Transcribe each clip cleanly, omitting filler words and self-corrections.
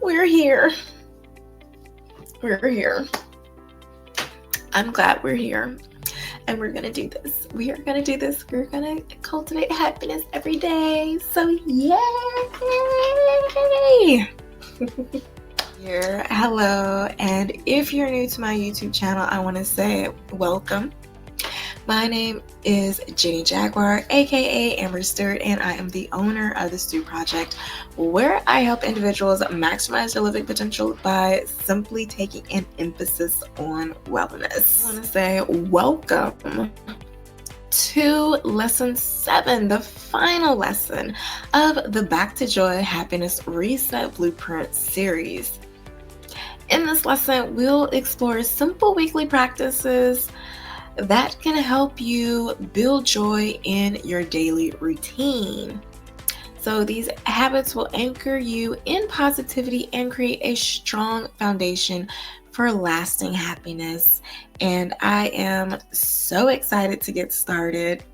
We're here. We're here. I'm glad we're here. And we're going to do this. We are going to do this. We're going to cultivate happiness every day. So, yay! Here, hello. And if you're new to my YouTube channel, I want to say welcome. My name is Jenny Jaguar, aka Amber Stewart, and I am the owner of the Stew Project, where I help individuals maximize their living potential by simply taking an emphasis on wellness. I want to say welcome to lesson 7, the final lesson of the Back to Joy Happiness Reset Blueprint series. In this lesson, we'll explore simple weekly practices that can help you build joy in your daily routine. So these habits will anchor you in positivity and create a strong foundation for lasting happiness. And I am so excited to get started.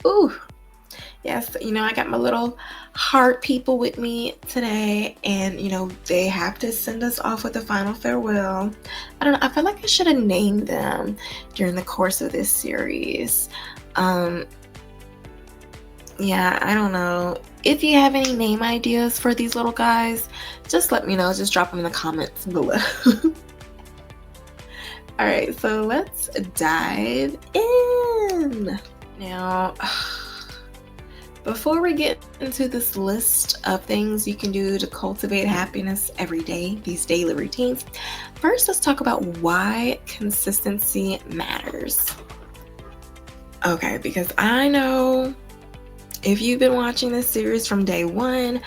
Ooh, yes, I got my little heart people with me today, and they have to send us off with a final farewell. I don't know, I feel like I should have named them during the course of this series. Yeah, I don't know. If you have any name ideas for these little guys, just let me know. Just drop them in the comments below. All right, so let's dive in. Now, before we get into this list of things you can do to cultivate happiness every day, these daily routines, first let's talk about why consistency matters. Okay, because I know if you've been watching this series from day one,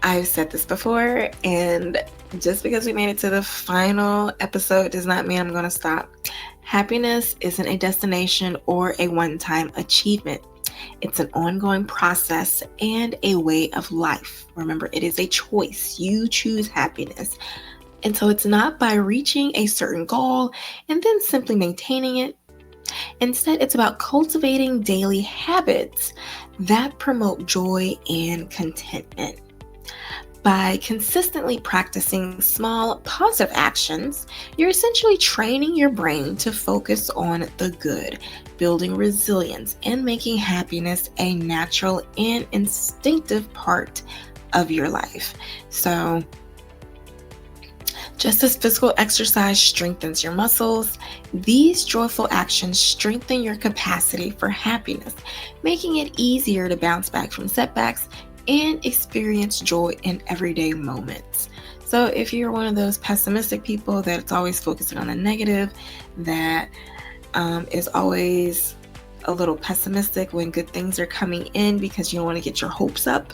I've said this before, and just because we made it to the final episode does not mean I'm going to stop. Happiness isn't a destination or a one-time achievement. It's an ongoing process and a way of life. Remember, it is a choice. You choose happiness. And so it's not by reaching a certain goal and then simply maintaining it. Instead, it's about cultivating daily habits that promote joy and contentment. By consistently practicing small positive actions, you're essentially training your brain to focus on the good, building resilience, and making happiness a natural and instinctive part of your life. So, just as physical exercise strengthens your muscles, these joyful actions strengthen your capacity for happiness, making it easier to bounce back from setbacks and experience joy in everyday moments. So if you're one of those pessimistic people that's always focusing on the negative, that is always a little pessimistic when good things are coming in because you don't want to get your hopes up,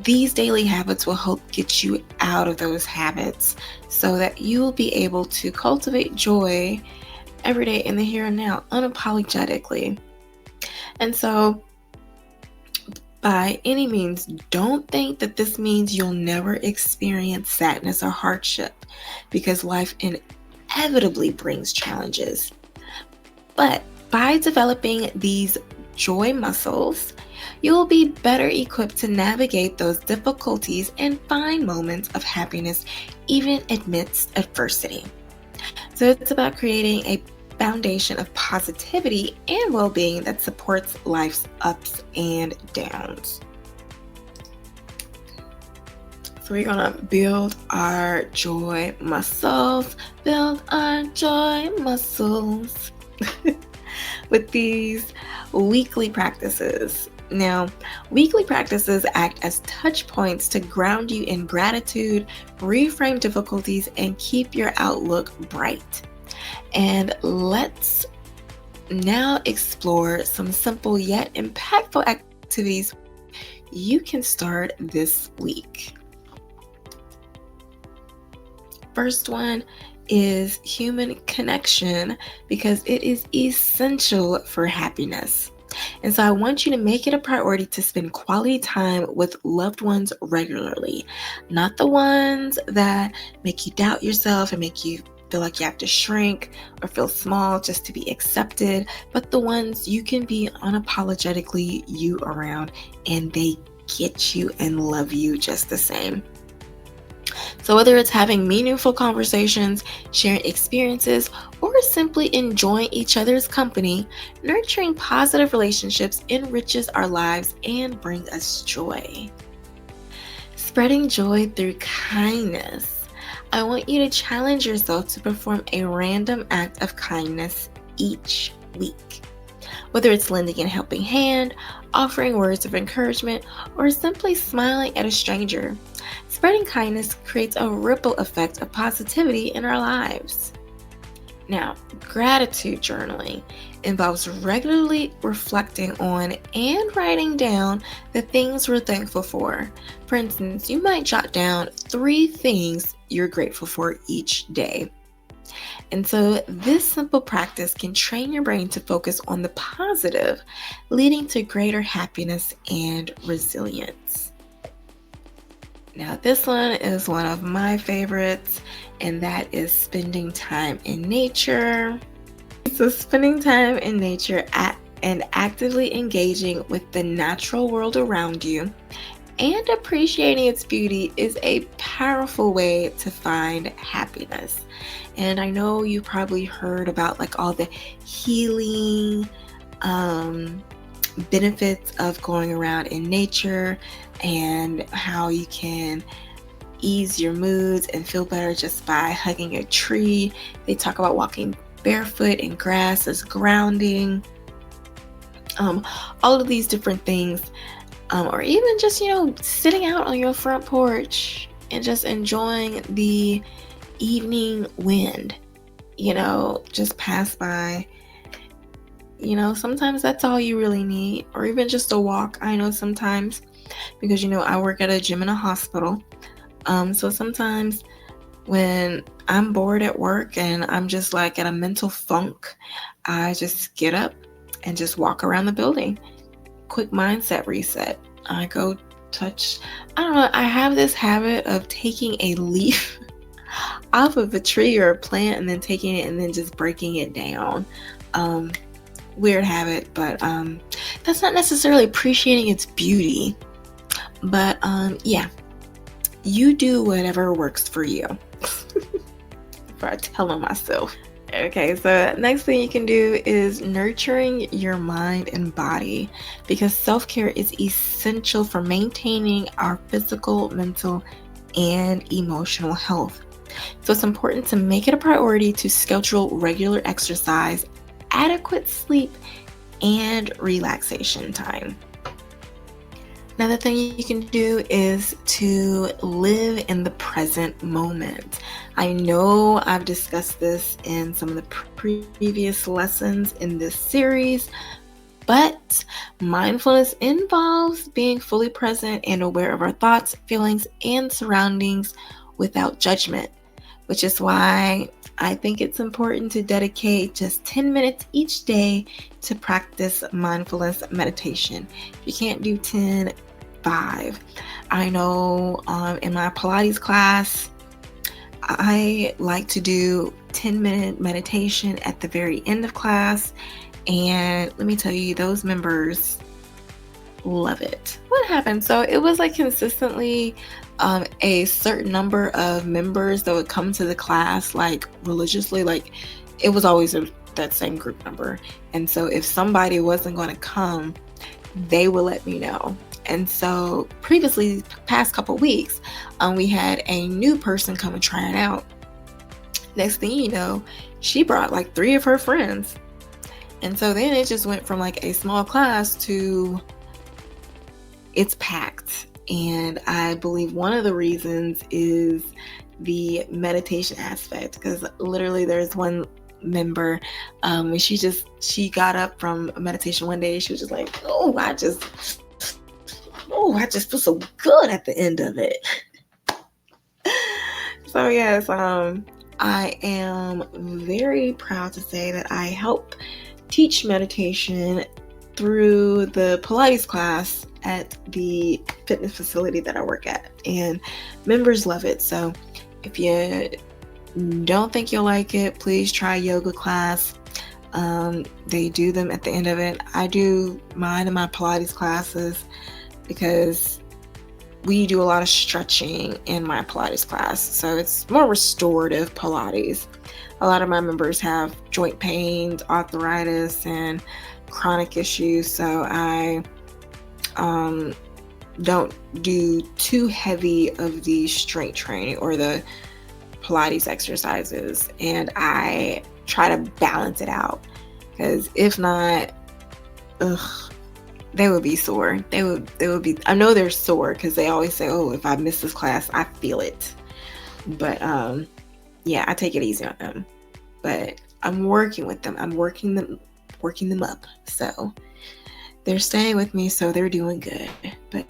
these daily habits will help get you out of those habits so that you will be able to cultivate joy every day in the here and now, unapologetically. And so, by any means, don't think that this means you'll never experience sadness or hardship, because life inevitably brings challenges. But by developing these joy muscles, you'll be better equipped to navigate those difficulties and find moments of happiness even amidst adversity. So it's about creating a foundation of positivity and well-being that supports life's ups and downs. So we're gonna build our joy muscles, with these weekly practices. Now, weekly practices act as touch points to ground you in gratitude, reframe difficulties, and keep your outlook bright. And let's now explore some simple yet impactful activities you can start this week. First one is human connection, because it is essential for happiness. And so I want you to make it a priority to spend quality time with loved ones regularly, not the ones that make you doubt yourself and make you feel like you have to shrink or feel small just to be accepted, but the ones you can be unapologetically you around and they get you and love you just the same. So whether it's having meaningful conversations, sharing experiences, or simply enjoying each other's company, nurturing positive relationships enriches our lives and brings us joy. Spreading joy through kindness. I want you to challenge yourself to perform a random act of kindness each week. Whether it's lending a helping hand, offering words of encouragement, or simply smiling at a stranger, spreading kindness creates a ripple effect of positivity in our lives. Now, gratitude journaling involves regularly reflecting on and writing down the things we're thankful for. For instance, you might jot down 3 things you're grateful for each day. And so this simple practice can train your brain to focus on the positive, leading to greater happiness and resilience. Now, this one is one of my favorites, and that is spending time in nature. So spending time in nature and actively engaging with the natural world around you and appreciating its beauty is a powerful way to find happiness. And I know you probably heard about like all the healing benefits of going around in nature and how you can ease your moods and feel better just by hugging a tree. They talk about walking barefoot in grass as grounding. All of these different things, or even just, sitting out on your front porch and just enjoying the evening wind, just pass by. Sometimes that's all you really need, or even just a walk. I know sometimes, because I work at a gym and a hospital. So sometimes when I'm bored at work and I'm just like in a mental funk, I just get up and just walk around the building. Quick mindset reset. I go touch, I have this habit of taking a leaf off of a tree or a plant and then taking it and then just breaking it down. Weird habit, but that's not necessarily appreciating its beauty. But yeah, you do whatever works for you. Before I tell on myself. Okay, so next thing you can do is nurturing your mind and body, because self-care is essential for maintaining our physical, mental, and emotional health. So it's important to make it a priority to schedule regular exercise, adequate sleep, and relaxation time. Another thing you can do is to live in the present moment. I know I've discussed this in some of the previous lessons in this series, but mindfulness involves being fully present and aware of our thoughts, feelings, and surroundings without judgment, which is why I think it's important to dedicate just 10 minutes each day to practice mindfulness meditation. If you can't do 10, 5. I know in my Pilates class, I like to do 10-minute meditation at the very end of class. And let me tell you, those members love it. What happened? So it was like consistently a certain number of members that would come to the class like religiously. Like it was always that same group number. And so if somebody wasn't going to come, they would let me know. And so previously, past couple weeks, we had a new person come and try it out. Next thing you know, she brought like 3 of her friends. And so then it just went from like a small class to it's packed. And I believe one of the reasons is the meditation aspect, because literally there's one member when she got up from meditation one day, she was just like, I just feel so good at the end of it. So yes, I am very proud to say that I help teach meditation through the Pilates class at the fitness facility that I work at, and members love it. So if you don't think you'll like it, please try yoga class. They do them at the end of it. I do mine in my Pilates classes because we do a lot of stretching in my Pilates class. So it's more restorative Pilates. A lot of my members have joint pains, arthritis, and chronic issues. So I don't do too heavy of the strength training or the Pilates exercises. And I try to balance it out, because if not, they would be sore. They would be, I know they're sore because they always say, oh, if I miss this class, I feel it. But yeah, I take it easy on them. But I'm working with them. I'm working them up. So they're staying with me, so they're doing good. But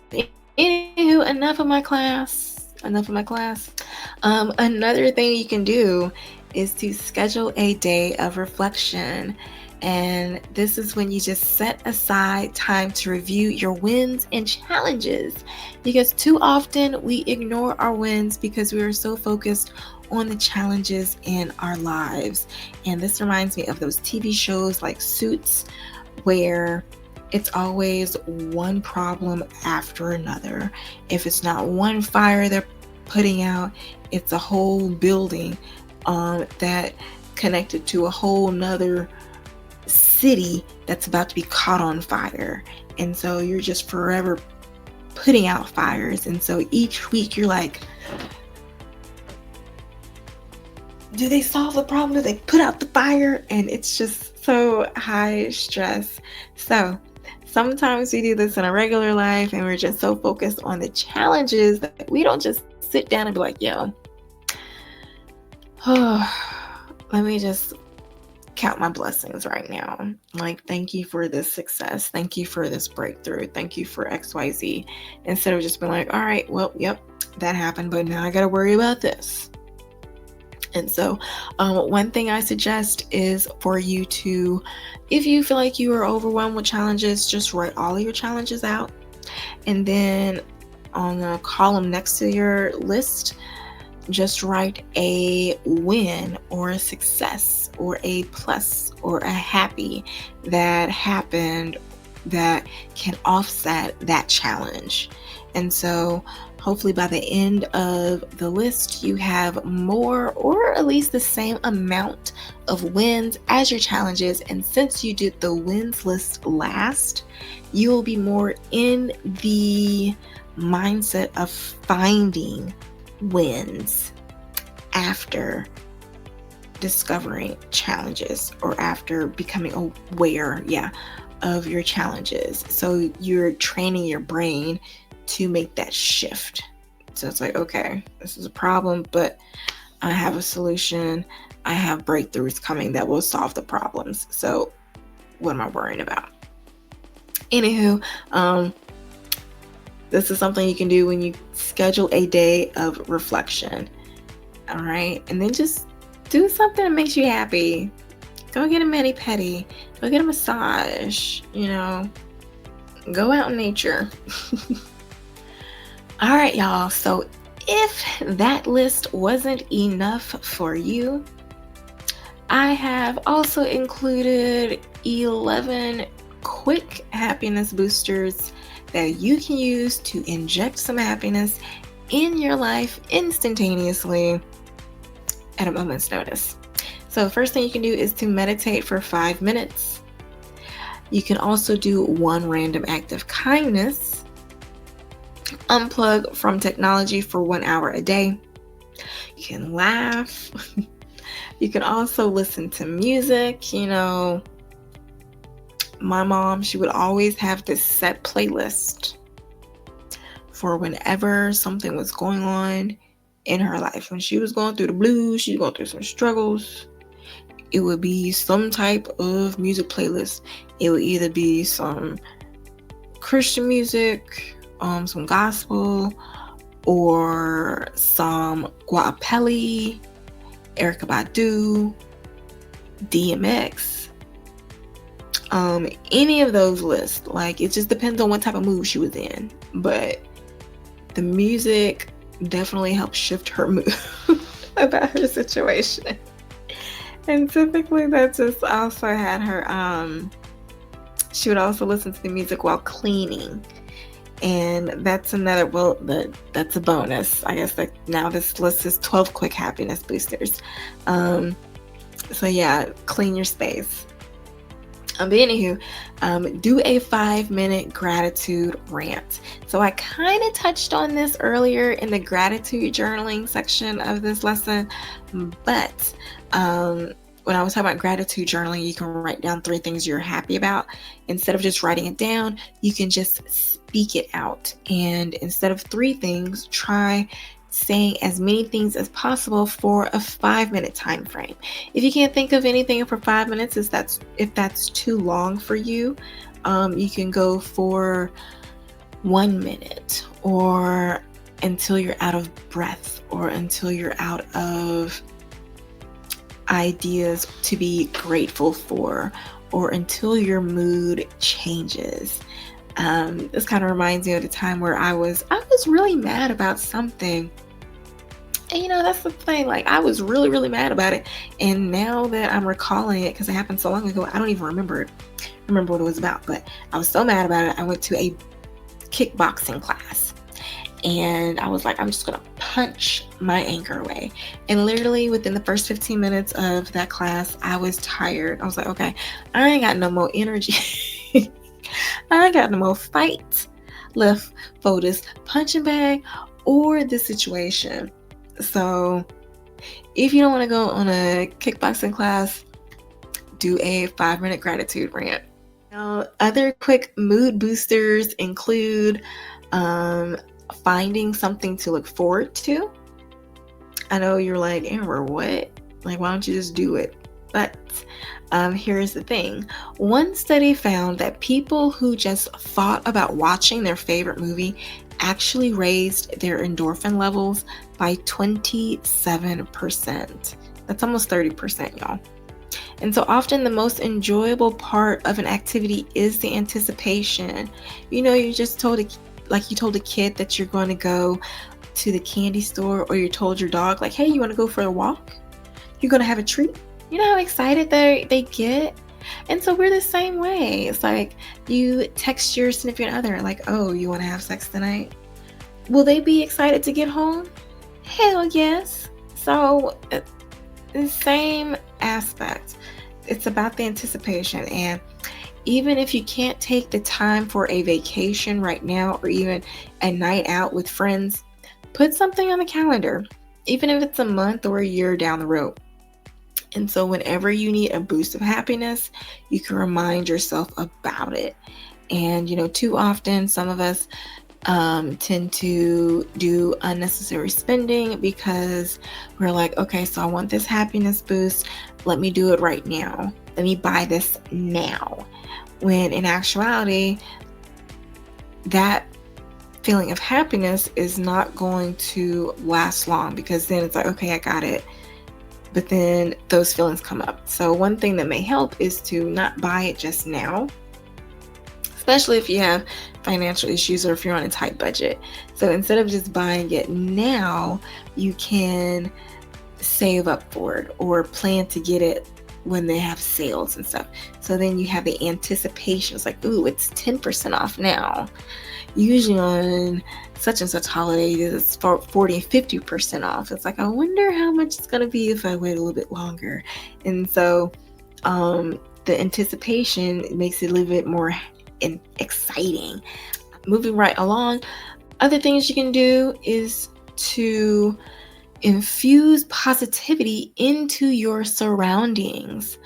anywho, enough of my class. Another thing you can do is to schedule a day of reflection. And this is when you just set aside time to review your wins and challenges, because too often we ignore our wins because we are so focused on the challenges in our lives. And this reminds me of those TV shows like Suits, where it's always one problem after another. If it's not one fire they're putting out, it's a whole building that connected to a whole nother city that's about to be caught on fire. And so you're just forever putting out fires. And so each week you're like, do they solve the problem? Do they put out the fire? And it's just so high stress. So sometimes we do this in our regular life, and we're just so focused on the challenges that we don't just sit down and be like, yo, let me just count my blessings right now. Like, thank you for this success. Thank you for this breakthrough. Thank you for XYZ. Instead of just being like, all right, well, yep, that happened, but now I got to worry about this. And so one thing I suggest is for you to, if you feel like you are overwhelmed with challenges, just write all of your challenges out. And then on the column next to your list, just write a win or a success or a plus or a happy that happened that can offset that challenge. And so hopefully by the end of the list, you have more or at least the same amount of wins as your challenges. And since you did the wins list last, you will be more in the mindset of finding wins after discovering challenges or after becoming aware, of your challenges. So you're training your brain to make that shift. So it's like, okay, this is a problem, but I have a solution. I have breakthroughs coming that will solve the problems. So what am I worrying about? Anywho, this is something you can do when you schedule a day of reflection. All right. And then just do something that makes you happy. Go get a mani-pedi. Go get a massage. Go out in nature. All right, y'all. So if that list wasn't enough for you, I have also included 11 quick happiness boosters that you can use to inject some happiness in your life instantaneously at a moment's notice. So the first thing you can do is to meditate for 5 minutes. You can also do one random act of kindness. Unplug from technology for 1 hour a day. You can laugh. You can also listen to music. My mom, she would always have this set playlist for whenever something was going on in her life. When she was going through the blues, she was going through some struggles, it would be some type of music playlist. It would either be some Christian music, some gospel, or some guapelli, Erykah Badu, DMX, any of those lists. Like, it just depends on what type of mood she was in, but the music definitely helped shift her mood about her situation. And typically that just also had her, she would also listen to the music while cleaning. And that's another, well, that's a bonus. I guess that now this list is 12 quick happiness boosters. So yeah, clean your space. But anywho, do a 5-minute gratitude rant. So I kind of touched on this earlier in the gratitude journaling section of this lesson, but when I was talking about gratitude journaling, you can write down 3 things you're happy about. Instead of just writing it down, you can just speak it out. And instead of 3 things, try saying as many things as possible for a 5-minute time frame. If you can't think of anything for 5 minutes, if that's too long for you, you can go for 1 minute, or until you're out of breath, or until you're out of ideas to be grateful for, or until your mood changes. This kind of reminds me of the time where I was really mad about something. And that's the thing, like I was really, really mad about it. And now that I'm recalling it, because it happened so long ago, I don't even remember what it was about. But I was so mad about it, I went to a kickboxing class. And I was like, I'm just going to punch my anger away. And literally within the first 15 minutes of that class, I was tired. I was like, okay, I ain't got no more energy. I ain't got no more fight left for this punching bag or this situation. So if you don't want to go on a kickboxing class, do a 5-minute gratitude rant. Now, other quick mood boosters include finding something to look forward to. I know you're like, Amber, what? Like, why don't you just do it? But here's the thing. One study found that people who just thought about watching their favorite movie actually raised their endorphin levels by 27%. That's almost 30%, y'all. And so often the most enjoyable part of an activity is the anticipation. You just told you told a kid that you're going to go to the candy store, or you told your dog, like, hey, you want to go for a walk? You're going to have a treat. You know how excited they get? And so we're the same way. It's like you text your significant other, like, oh, you want to have sex tonight? Will they be excited to get home? Hell yes. So the same aspect. It's about the anticipation. And even if you can't take the time for a vacation right now, or even a night out with friends, put something on the calendar, even if it's a month or a year down the road. And so whenever you need a boost of happiness, you can remind yourself about it. And, too often some of us tend to do unnecessary spending because we're like, okay, so I want this happiness boost. Let me do it right now. Let me buy this now. When in actuality, that feeling of happiness is not going to last long, because then it's like, okay, I got it. But then those feelings come up. So one thing that may help is to not buy it just now, especially if you have financial issues or if you're on a tight budget. So instead of just buying it now, you can save up for it or plan to get it when they have sales and stuff. So then you have the anticipation. It's like, ooh, it's 10% off now. Usually on such and such holiday, it's 40 and 50% off. It's like, I wonder how much it's going to be if I wait a little bit longer. And so the anticipation makes it a little bit more exciting. Moving right along, other things you can do is to infuse positivity into your surroundings.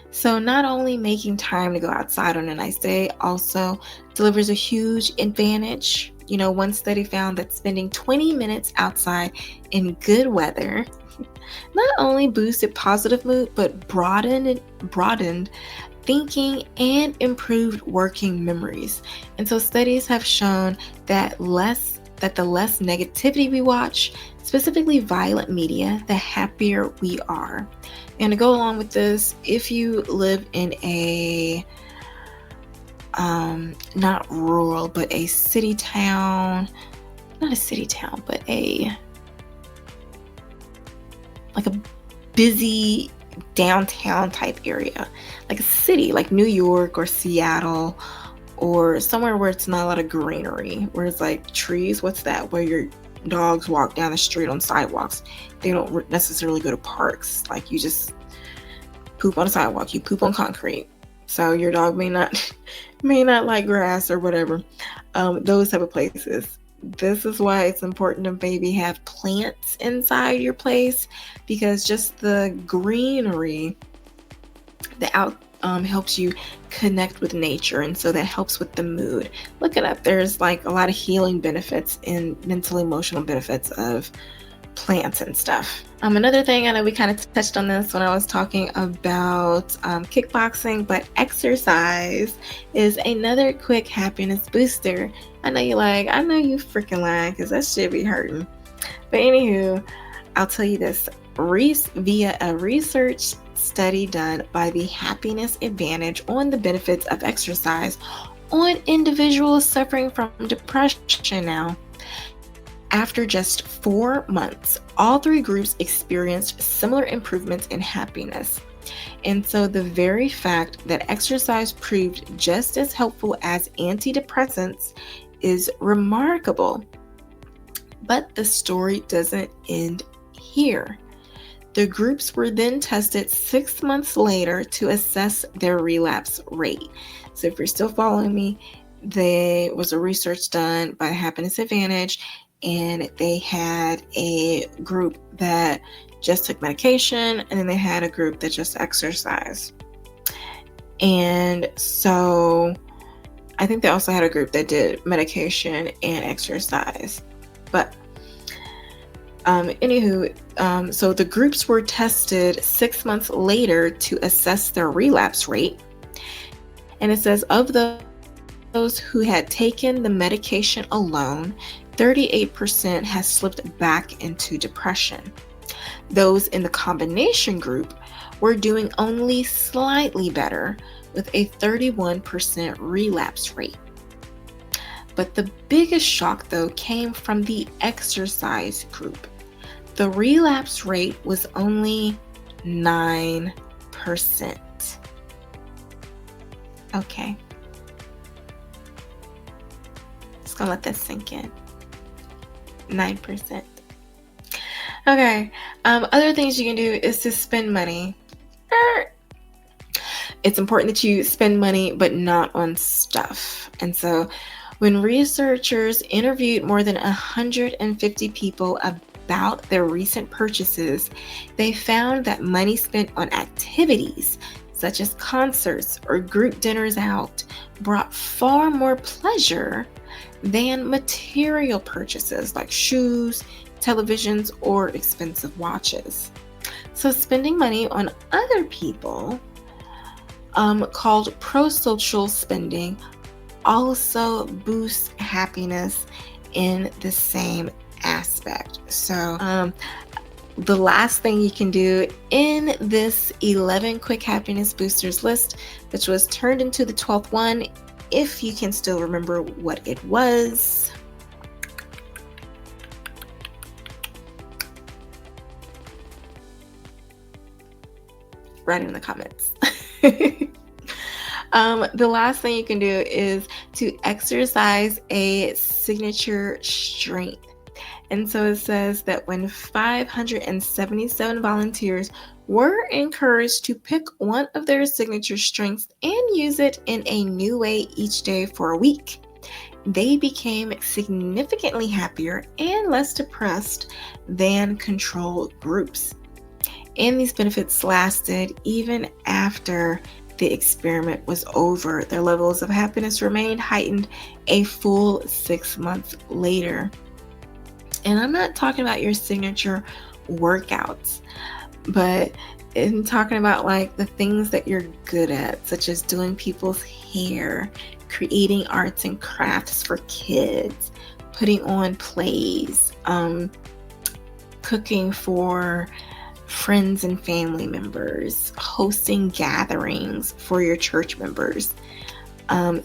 So not only making time to go outside on a nice day also delivers a huge advantage. One study found that spending 20 minutes outside in good weather not only boosted positive mood, but broadened thinking and improved working memories. And so studies have shown that the less negativity we watch, specifically violent media, the happier we are. And to go along with this, if you live in a not rural, but a city town, not a city town, but like a busy downtown type area, like a city like New York or Seattle or somewhere where it's not a lot of greenery, where it's like trees. What's that? Where your dogs walk down the street on sidewalks. They don't necessarily go to parks. Like, you just poop on a sidewalk, you poop on concrete. So your dog may not like grass or whatever. Those type of places. This is why it's important to maybe have plants inside your place, because just the greenery, helps you connect with nature, and so that helps with the mood. Look it up. There's like a lot of healing benefits and mental emotional benefits of plants and stuff. Another thing, I know we kind of touched on this when I was talking about kickboxing, but exercise is another quick happiness booster. I know you freaking lying, because that shit be hurting. But anywho, I'll tell you this. Via a research study done by the Happiness Advantage on the benefits of exercise on individuals suffering from depression now. After just 4 months, all 3 groups experienced similar improvements in happiness. And so the very fact that exercise proved just as helpful as antidepressants is remarkable. But the story doesn't end here. The groups were then tested 6 months later to assess their relapse rate. So if you're still following me, there was a research done by Happiness Advantage, and they had a group that just took medication, and then they had a group that just exercised. And so I think they also had a group that did medication and exercise. But so the groups were tested 6 months later to assess their relapse rate. And it says of those who had taken the medication alone, 38% has slipped back into depression. Those in the combination group were doing only slightly better, with a 31% relapse rate. But the biggest shock, though, came from the exercise group. The relapse rate was only 9%. Okay. Just gonna let that sink in. 9%. Okay. Other things you can do is to spend money. It's important that you spend money, but not on stuff. And so when researchers interviewed more than 150 people about their recent purchases, they found that money spent on activities such as concerts or group dinners out brought far more pleasure than material purchases like shoes, televisions, or expensive watches. So spending money on other people, called pro-social spending, also boosts happiness in the same aspect. So the last thing you can do in this 11 quick happiness boosters list, which was turned into the 12th one, if you can still remember what it was. Write in the comments. The last thing you can do is to exercise a signature strength. And so it says that when 577 volunteers were encouraged to pick one of their signature strengths and use it in a new way each day for a week, they became significantly happier and less depressed than control groups. And these benefits lasted even after the experiment was over. Their levels of happiness remained heightened a full 6 months later. And I'm not talking about your signature workouts, but I'm talking about like the things that you're good at, such as doing people's hair, creating arts and crafts for kids, putting on plays, cooking for friends and family members, hosting gatherings for your church members,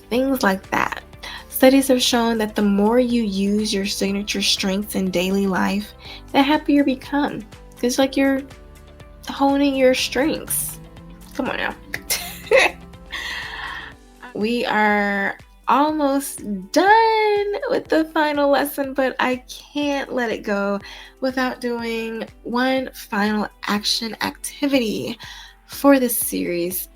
things like that. Studies have shown that the more you use your signature strengths in daily life, the happier you become. It's like you're honing your strengths. Come on now. We are almost done with the final lesson, but I can't let it go without doing one final action activity for this series.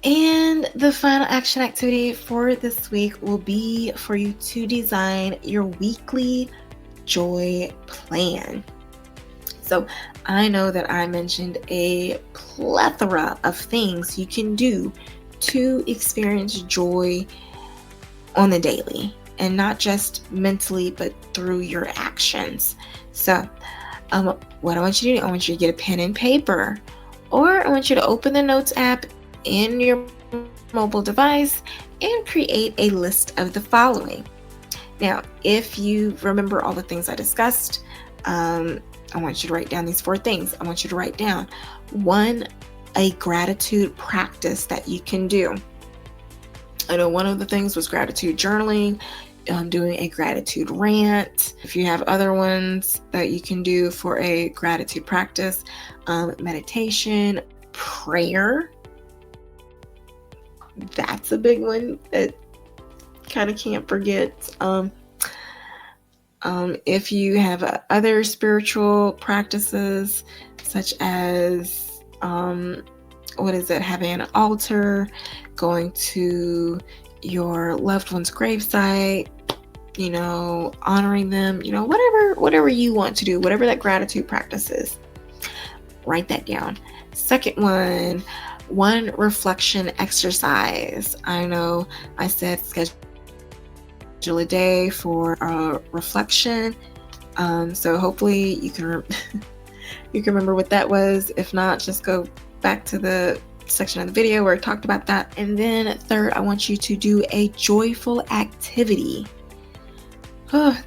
And the final action activity for this week will be for you to design your weekly joy plan. So I know that I mentioned a plethora of things you can do to experience joy on the daily, and not just mentally, but through your actions. So what I want you to do, I want you to get a pen and paper, or I want you to open the Notes app in your mobile device and create a list of the following. Now, if you remember all the things I discussed, I want you to write down these 4 things. I want you to write down 1, a gratitude practice that you can do. I know one of the things was gratitude journaling, doing a gratitude rant. If you have other ones that you can do for a gratitude practice, meditation, prayer. That's a big one that kind of can't forget. If you have other spiritual practices, such as having an altar, going to your loved one's gravesite, honoring them, whatever you want to do, whatever that gratitude practice is, write that down. Second one reflection exercise. I know I said schedule a day for reflection. So hopefully you can you can remember what that was. If not, just go back to the section of the video where I talked about that. And then third, I want you to do a joyful activity.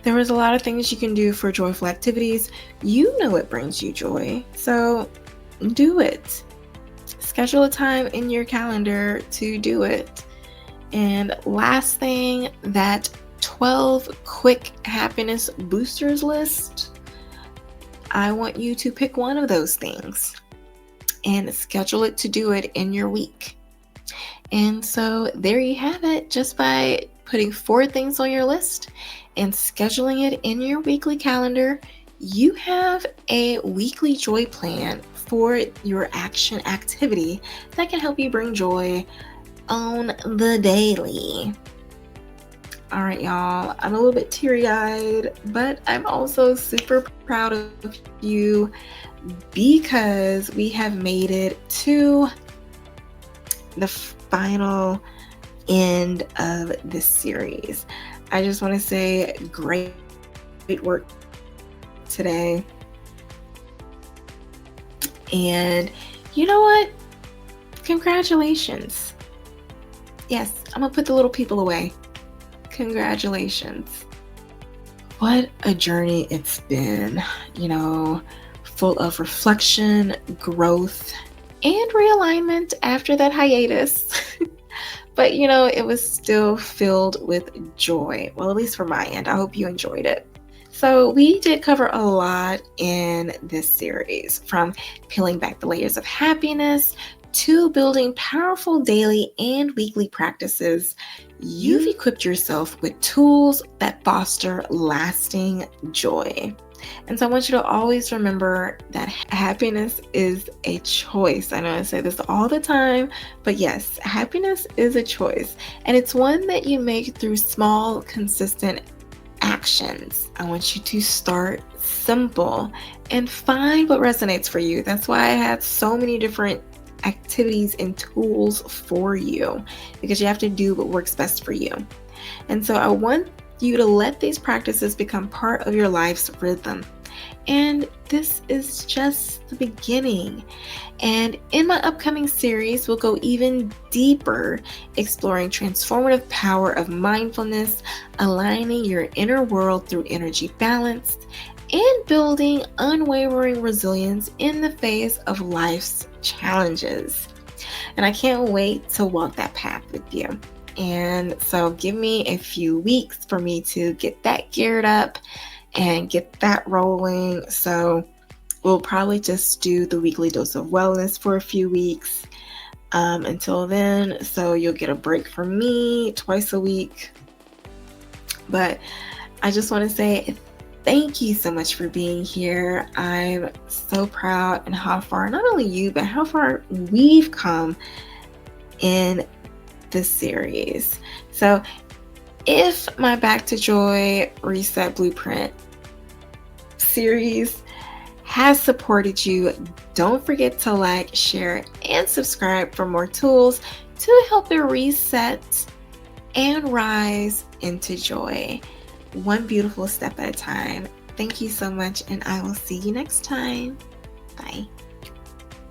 There was a lot of things you can do for joyful activities. You know it brings you joy, so do it. Schedule a time in your calendar to do it. And last thing, that 12 quick happiness boosters list. I want you to pick one of those things and schedule it to do it in your week. And so there you have it. Just by putting 4 things on your list and scheduling it in your weekly calendar, you have a weekly joy plan for your action activity that can help you bring joy on the daily. All right, y'all, I'm a little bit teary-eyed, but I'm also super proud of you because we have made it to the final end of this series. I just want to say great work today. And you know what? Congratulations. Yes, I'm going to put the little people away. Congratulations. What a journey it's been, full of reflection, growth, and realignment after that hiatus. But, it was still filled with joy. Well, at least for my end. I hope you enjoyed it. So we did cover a lot in this series, from peeling back the layers of happiness to building powerful daily and weekly practices. You've equipped yourself with tools that foster lasting joy. And so I want you to always remember that happiness is a choice. I know I say this all the time, but yes, happiness is a choice. And it's one that you make through small, consistent actions. I want you to start simple and find what resonates for you. That's why I had so many different activities and tools for you, because you have to do what works best for you. And so I want you to let these practices become part of your life's rhythm. And this is just the beginning. And in my upcoming series, we'll go even deeper, exploring transformative power of mindfulness, aligning your inner world through energy balance, and building unwavering resilience in the face of life's challenges. And I can't wait to walk that path with you. And so give me a few weeks for me to get that geared up and get that rolling. So we'll probably just do the weekly dose of wellness for a few weeks. until then. So you'll get a break from me twice a week. But I just want to say thank you so much for being here. I'm so proud and how far, not only you, but how far we've come in this series. So if my Back to Joy Reset Blueprint series has supported you, don't forget to like, share, and subscribe for more tools to help you reset and rise into joy, one beautiful step at a time. Thank you so much, and I will see you next time.